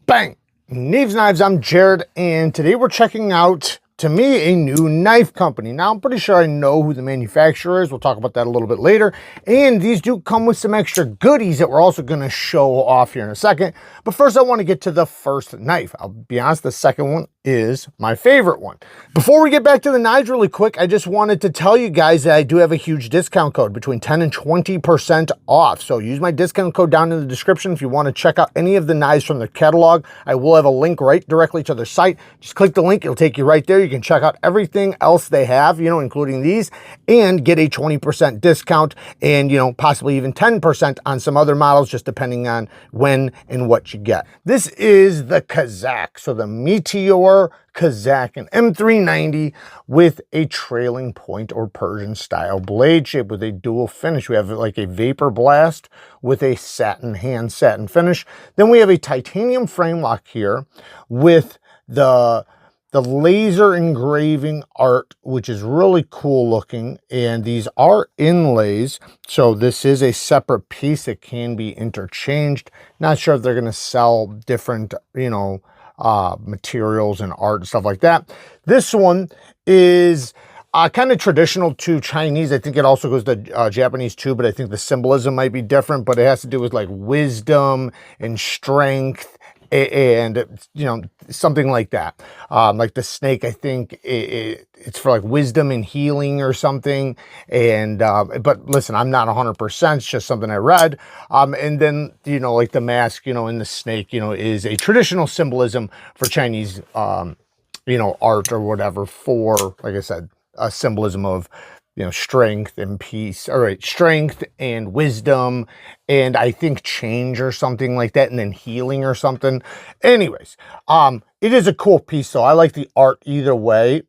Bang! Neeves Knives, I'm Jared, and today we're checking out, to me, a new knife company. Now, I'm pretty sure I know who the manufacturer is. We'll talk about that a little bit later. And these do come with some extra goodies that we're also going to show off here in a second. But first, I want to get to the first knife. I'll be honest, the second one is my favorite one. Before we get back to the knives really quick, I just wanted to tell you guys that I do have a huge discount code between 10 and 20% off. So use my discount code down in the description if you want to check out any of the knives from their catalog. I will have a link right directly to their site. Just click the link, it'll take you right there. You can check out everything else they have, you know, including these, and get a 20% discount and, you know, possibly even 10% on some other models, just depending on when and what you get. This is the KAZAK, so the METEOR KAZAK, an M390 with a trailing point or Persian style blade shape with a dual finish. We have like a vapor blast with a hand satin finish. Then we have a titanium frame lock here with the laser engraving art, which is really cool looking, and these are inlays, so this is a separate piece that can be interchanged. Not sure if they're going to sell different, you know, materials and art and stuff like that. This one is kind of traditional to Chinese. I think it also goes to Japanese too, but I think the symbolism might be different, but it has to do with like wisdom and strength and, you know, something like that. Like the snake, I think it's for like wisdom and healing or something. And but listen, I'm not 100%, it's just something I read. And then, you know, like the mask, you know, and the snake, you know, is a traditional symbolism for Chinese, you know, art or whatever, for, like I said, a symbolism of, you know, strength and peace. All right, strength and wisdom, and I think change or something like that, and then healing or something. Anyways, it is a cool piece, so I like the art either way.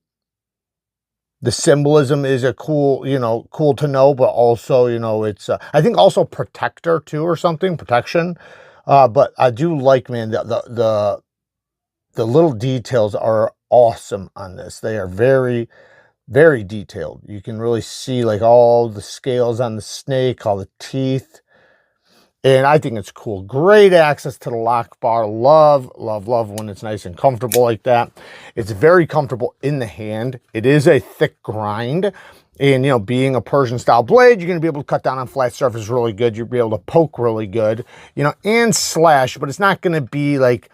The symbolism is a cool, you know, cool to know, but also, you know, it's I think also protector too or something, protection. But I do like, man, the little details are awesome on this. They are very detailed. You can really see like all the scales on the snake, all the teeth, and I think it's cool. Great access to the lock bar. Love when it's nice and comfortable like that. It's very comfortable in the hand. It is a thick grind, and, you know, being a Persian style blade, you're going to be able to cut down on flat surface really good. You'll be able to poke really good, you know, and slash, but it's not going to be like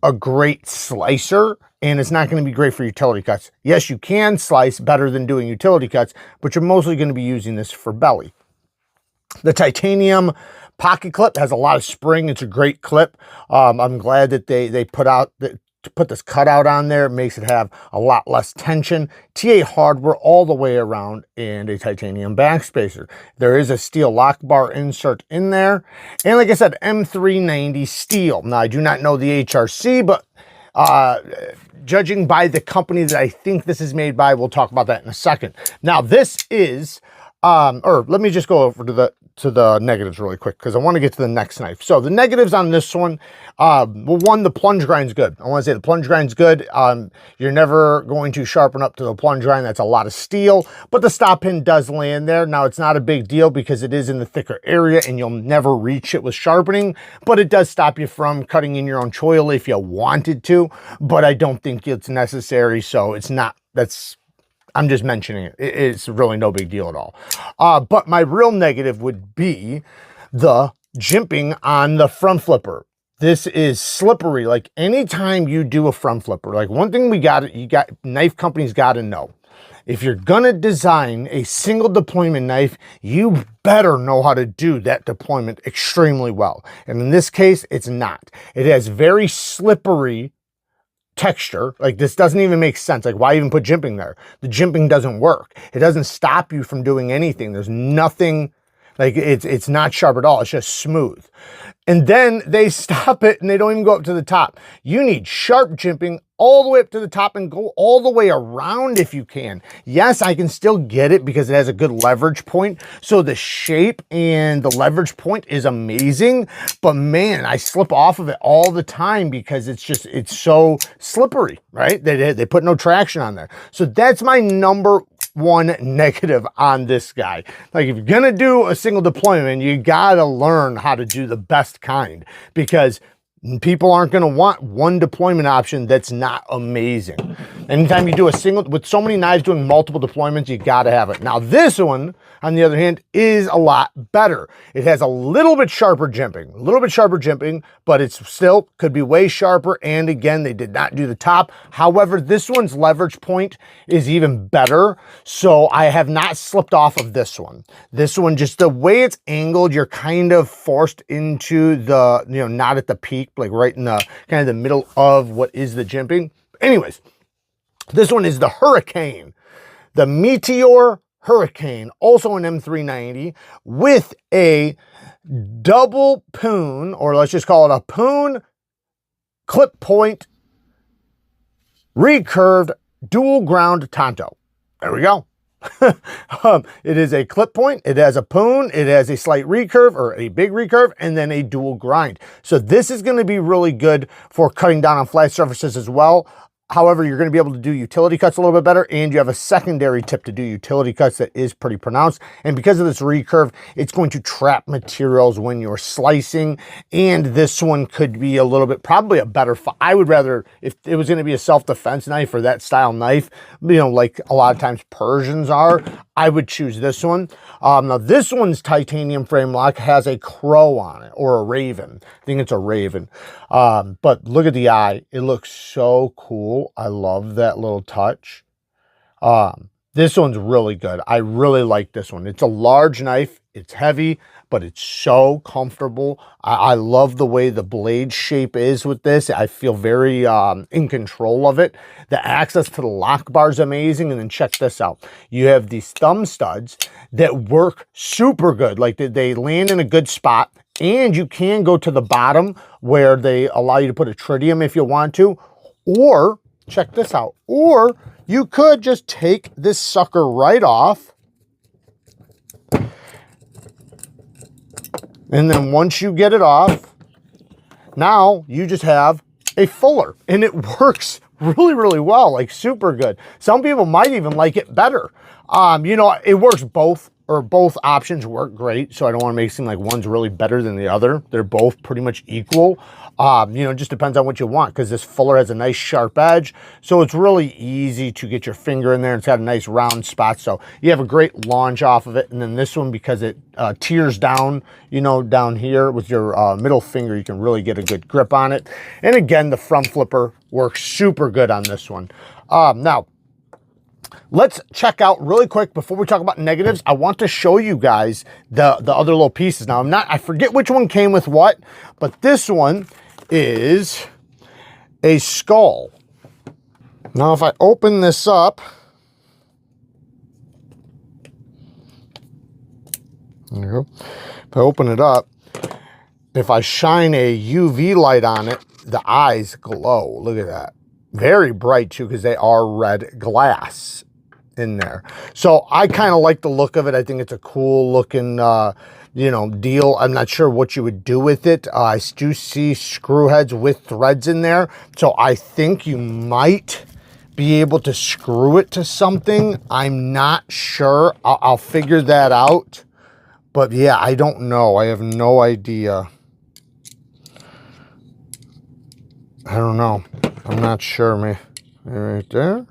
a great slicer, and it's not going to be great for utility cuts. Yes, you can slice better than doing utility cuts, but you're mostly going to be using this for belly. The titanium pocket clip has a lot of spring. It's a great clip. I'm glad that they put this cutout on there. It makes it have a lot less tension. TA hardware all the way around, and a titanium backspacer. There is a steel lock bar insert in there, and like I said, M390 steel. Now, I do not know the HRC, but judging by the company that I think this is made by, we'll talk about that in a second. Now, this is, or let me just go over to the negatives really quick, because I want to get to the next knife. So the negatives on this one, well, one, the plunge grind's good. I want to say the plunge grind's good. You're never going to sharpen up to the plunge grind. That's a lot of steel, but the stop pin does land there. Now, it's not a big deal because it is in the thicker area and you'll never reach it with sharpening, but it does stop you from cutting in your own choil if you wanted to, but I don't think it's necessary, so it's not, I'm just mentioning it. It's really no big deal at all. But my real negative would be the jimping on the front flipper. This is slippery. Like, anytime you do a front flipper, like, one thing knife companies got to know. If you're gonna design a single deployment knife, you better know how to do that deployment extremely well. And in this case, it's not. It has very slippery texture. Like, this doesn't even make sense. Like, why even put jimping there? The jimping doesn't work. It doesn't stop you from doing anything. There's nothing, like, it's not sharp at all. It's just smooth. And then they stop it and they don't even go up to the top. You need sharp jimping all the way up to the top and go all the way around if you can. Yes, I can still get it because it has a good leverage point. So the shape and the leverage point is amazing, but man, I slip off of it all the time because it's so slippery, right? They put no traction on there. So that's my number one negative on this guy. Like, if you're gonna do a single deployment, you gotta learn how to do the best kind, because People aren't going to want one deployment option that's not amazing. Anytime you do a single, with so many knives doing multiple deployments, you got to have it. Now this one, on the other hand, is a lot better. It has a little bit sharper jimping, but it's still could be way sharper. And again, they did not do the top. However, this one's leverage point is even better. So I have not slipped off of this one. This one, just the way it's angled, you're kind of forced into the, not at the peak, like right in the kind of the middle of what is the jimping. Anyways, this one is the Hurricane, the METEOR Hurricane, also an M390 with a double poon, or let's just call it a poon clip point recurved dual ground tanto. There we go. It is a clip point, it has a poon, it has a slight recurve or a big recurve, and then a dual grind. So this is going to be really good for cutting down on flat surfaces as well. However, you're going to be able to do utility cuts a little bit better, and you have a secondary tip to do utility cuts that is pretty pronounced. And because of this recurve, it's going to trap materials when you're slicing. And this one could be a little bit, probably a better, I would rather, if it was going to be a self-defense knife or that style knife, like a lot of times Persians are, I would choose this one. Now this one's titanium frame lock has a crow on it, or a raven. I think it's a raven. But look at the eye. It looks so cool. I love that little touch. This one's really good. I really like this one. It's a large knife. It's heavy, but it's so comfortable. I love the way the blade shape is with this. I feel very in control of it. The access to the lock bar is amazing. And then check this out. You have these thumb studs that work super good. Like they land in a good spot. And you can go to the bottom where they allow you to put a tritium if you want to. Or, check this out. Or you could just take this sucker right off. And then once you get it off, now you just have a fuller. And it works really, really well, like super good. Some people might even like it better. It works both, or both options work great. So I don't want to make it seem like one's really better than the other. They're both pretty much equal. It just depends on what you want, because this fuller has a nice sharp edge. So it's really easy to get your finger in there. It's got a nice round spot. So you have a great launch off of it. And then this one, because it tears down, down here with your middle finger, you can really get a good grip on it. And again, the front flipper works super good on this one. Now, let's check out really quick before we talk about negatives. I want to show you guys the other little pieces. Now, I forget which one came with what, but this one is a skull. Now, if I open this up, there you go. If I open it up, if I shine a UV light on it, the eyes glow. Look at that. Very bright too, because they are red glass in there. So I kind of like the look of it. I think it's a cool looking, deal. I'm not sure what you would do with it. I do see screw heads with threads in there. So I think you might be able to screw it to something. I'm not sure. I'll figure that out. But yeah, I don't know. I have no idea. I don't know. I'm not sure. Maybe right there.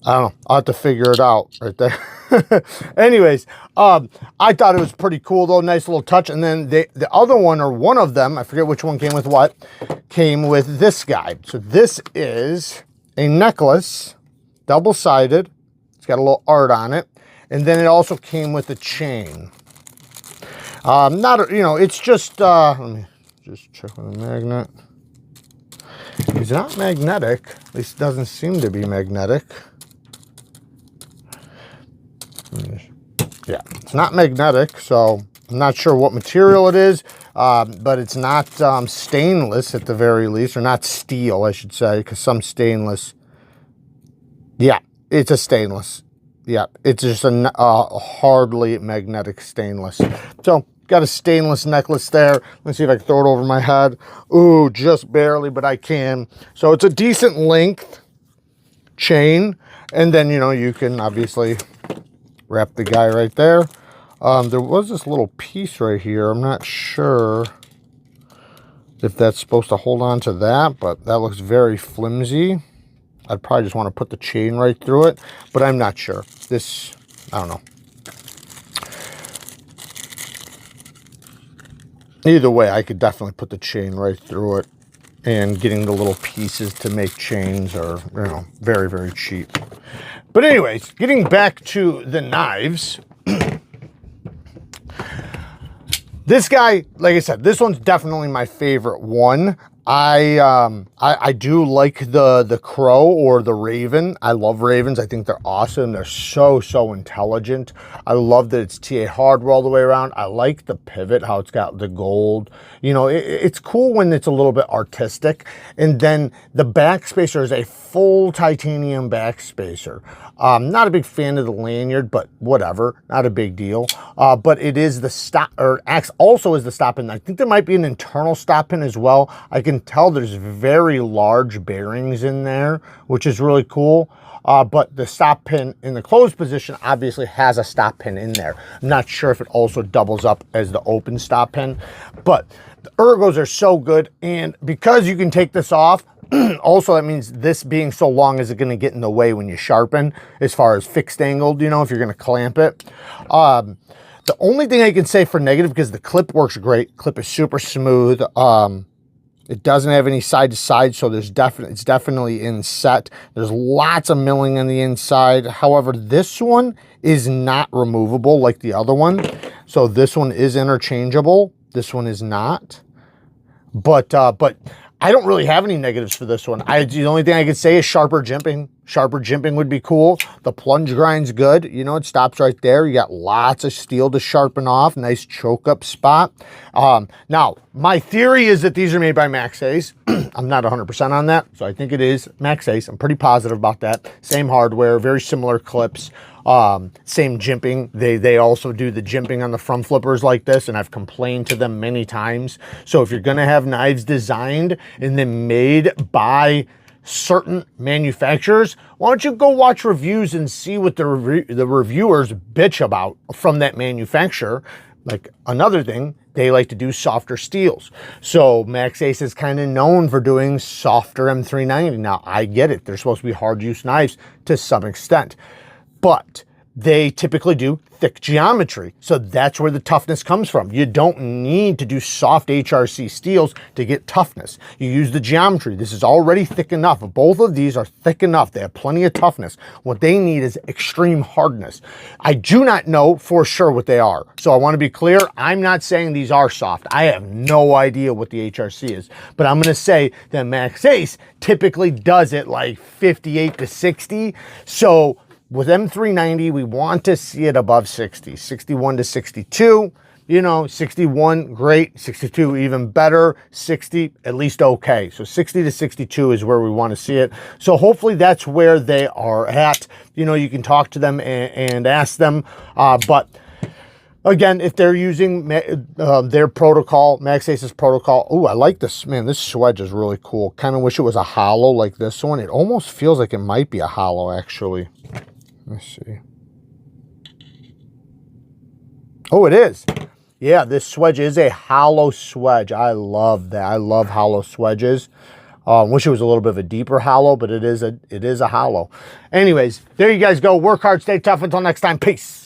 I don't know. I'll have to figure it out right there. Anyways, I thought it was pretty cool though. Nice little touch. And then the other one, or one of them, I forget which one came with what, came with this guy. So this is a necklace, double-sided. It's got a little art on it. And then it also came with a chain. It's just, let me just check with the magnet. It's not magnetic. At least it doesn't seem to be magnetic. Yeah, it's not magnetic, so I'm not sure what material it is, but it's not stainless at the very least, or not steel, I should say, because some stainless. Yeah, it's a stainless. Yeah, it's just a hardly magnetic stainless. So, got a stainless necklace there. Let's see if I can throw it over my head. Ooh, just barely, but I can. So it's a decent length chain. And then, you can obviously wrap the guy right there. There was this little piece right here. I'm not sure. if that's supposed to hold on to that, but that looks very flimsy. I'd probably just want to put the chain right through it, but I'm not sure. This, I don't know. Either way, I could definitely put the chain right through it, and getting the little pieces to make chains are, you know, very, very cheap. But anyways, getting back to the knives. This guy, like I said, this one's definitely my favorite one. I do like the crow or the raven. I love ravens. I think they're awesome. They're so intelligent. I love that it's TA hardware all the way around. I like the pivot, how it's got the gold. You know, it's cool when it's a little bit artistic. And then the backspacer is a full titanium backspacer. Not a big fan of the lanyard, but whatever, not a big deal. But it is the stop, or acts also as the stop pin. I think there might be an internal stop pin as well. I can tell there's very large bearings in there, which is really cool. But the stop pin in the closed position obviously has a stop pin in there. I'm not sure if it also doubles up as the open stop pin, but the ergos are so good. And because you can take this off, also, that means this being so long is it going to get in the way when you sharpen, as far as fixed angled, you know, if you're going to clamp it. The only thing I can say for negative, because the clip works great, clip is super smooth. It doesn't have any side to side, so it's definitely inset. There's lots of milling on the inside. However, this one is not removable like the other one. So this one is interchangeable. This one is not. But I don't really have any negatives for this one. The only thing I could say is sharper jimping. Sharper jimping would be cool. The plunge grind's good. You know, it stops right there. You got lots of steel to sharpen off. Nice choke up spot. Now, my theory is that these are made by Max Ace. I'm not 100% on that, so I think it is Max Ace. I'm pretty positive about that. Same hardware, very similar clips. Same jimping. They also do the jimping on the front flippers like this, and I've complained to them many times. So if you're going to have knives designed and then made by certain manufacturers, why don't you go watch reviews and see what the reviewers bitch about from that manufacturer. Like another thing, they like to do softer steels. So Max Ace is kind of known for doing softer M390. Now, I get it. They're supposed to be hard use knives to some extent, but they typically do thick geometry. So that's where the toughness comes from. You don't need to do soft HRC steels to get toughness. You use the geometry. This is already thick enough. Both of these are thick enough. They have plenty of toughness. What they need is extreme hardness. I do not know for sure what they are. So I want to be clear. I'm not saying these are soft. I have no idea what the HRC is, but I'm going to say that Max Ace typically does it like 58 to 60. So with M390, we want to see it above 60, 61 to 62, you know, 61, great, 62, even better, 60, at least okay. So 60 to 62 is where we want to see it. So hopefully that's where they are at. You know, you can talk to them and ask them, but again, if they're using their protocol, Max Ace's protocol, oh, I like this, man, this swedge is really cool. Kind of wish it was a hollow like this one. It almost feels like it might be a hollow, actually. Let's see. Oh, it is. Yeah, this swedge is a hollow swedge. I love that. I love hollow swedges. Wish it was a little bit of a deeper hollow, but it is a hollow. Anyways, there you guys go. Work hard, stay tough. Until next time, peace.